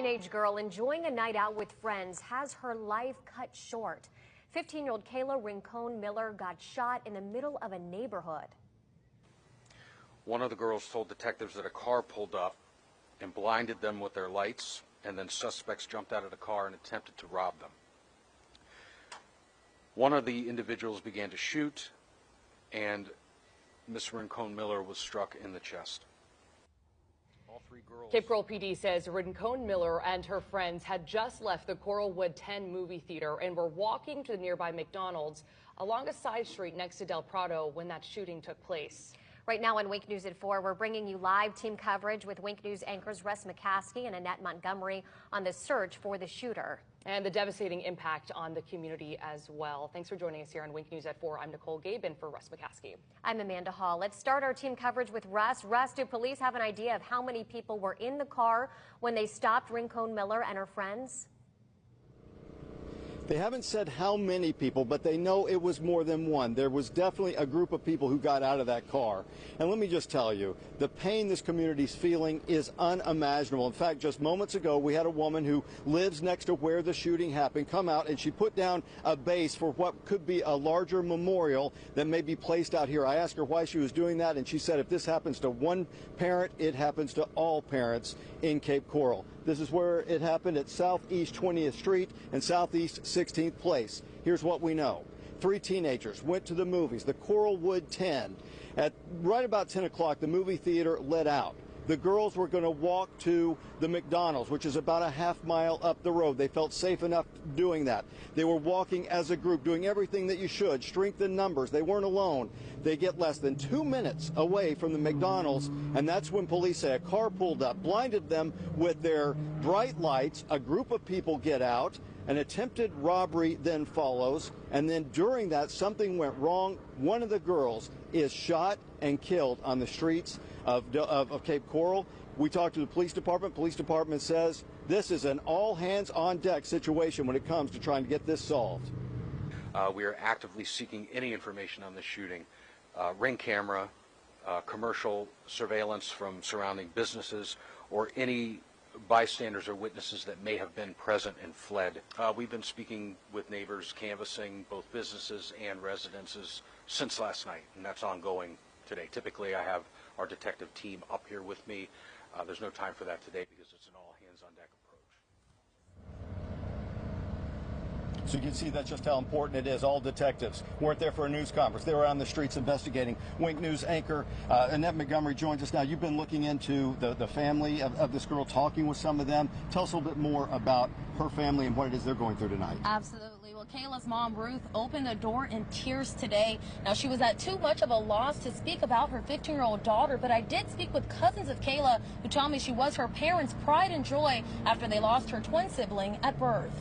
Teenage girl enjoying a night out with friends has her life cut short. 15-year-old Kayla Rincon Miller got shot in the middle of a neighborhood. One of the girls told detectives that a car pulled up and blinded them with their lights, and then suspects jumped out of the car and attempted to rob them. One of the individuals began to shoot, and Miss Rincon Miller was struck in the chest. All three girls. Cape Coral PD says Rincon Miller and her friends had just left the Coralwood 10 movie theater and were walking to the nearby McDonald's along a side street next to Del Prado when that shooting took place. Right now on Wink News at 4, we're bringing you live team coverage with Wink News anchors Russ McCaskey and Annette Montgomery on the search for the shooter. And the devastating impact on the community as well. Thanks for joining us here on Wink News at 4. I'm Nicole Gabin for Russ McCaskey. I'm Amanda Hall. Let's start our team coverage with Russ. Russ, do police have an idea of how many people were in the car when they stopped Rincon Miller and her friends? They haven't said how many people, but they know it was more than one. There was definitely a group of people who got out of that car. And let me just tell you, the pain this community's feeling is unimaginable. In fact, just moments ago, we had a woman who lives next to where the shooting happened come out, and she put down a base for what could be a larger memorial that may be placed out here. I asked her why she was doing that, and she said if this happens to one parent, it happens to all parents in Cape Coral. This is where it happened at Southeast 20th Street and Southeast 16th Place. Here's what we know. 3 teenagers went to the movies, the Coralwood 10. At right about 10 o'clock, the movie theater let out. The girls were going to walk to the McDonald's, which is about a half-mile up the road. They felt safe enough doing that. They were walking as a group, doing everything that you should, strengthen numbers. They weren't alone. They get less than 2 minutes away from the McDonald's, and that's when police say a car pulled up, blinded them with their bright lights. A group of people get out. An attempted robbery then follows, and then during that, something went wrong. One of the girls is shot and killed on the streets of Cape Coral. We talked to the police department. Police department says this is an all-hands-on-deck situation when it comes to trying to get this solved. We are actively seeking any information on the shooting, ring camera, commercial surveillance from surrounding businesses, or any bystanders or witnesses that may have been present and fled. We've been speaking with neighbors, canvassing both businesses and residences since last night, and that's ongoing today. Typically, I have our detective team up here with me. There's no time for that today because it's an all-hands-on-deck approach. So you can see that's just how important it is. All detectives weren't there for a news conference. They were on the streets investigating. Wink News anchor Annette Montgomery joins us now. You've been looking into the family of this girl, talking with some of them. Tell us a little bit more about her family and what it is they're going through tonight. Absolutely. Well, Kayla's mom, Ruth, opened the door in tears today. Now, she was at too much of a loss to speak about her 15-year-old daughter, but I did speak with cousins of Kayla who tell me she was her parents' pride and joy after they lost her twin sibling at birth.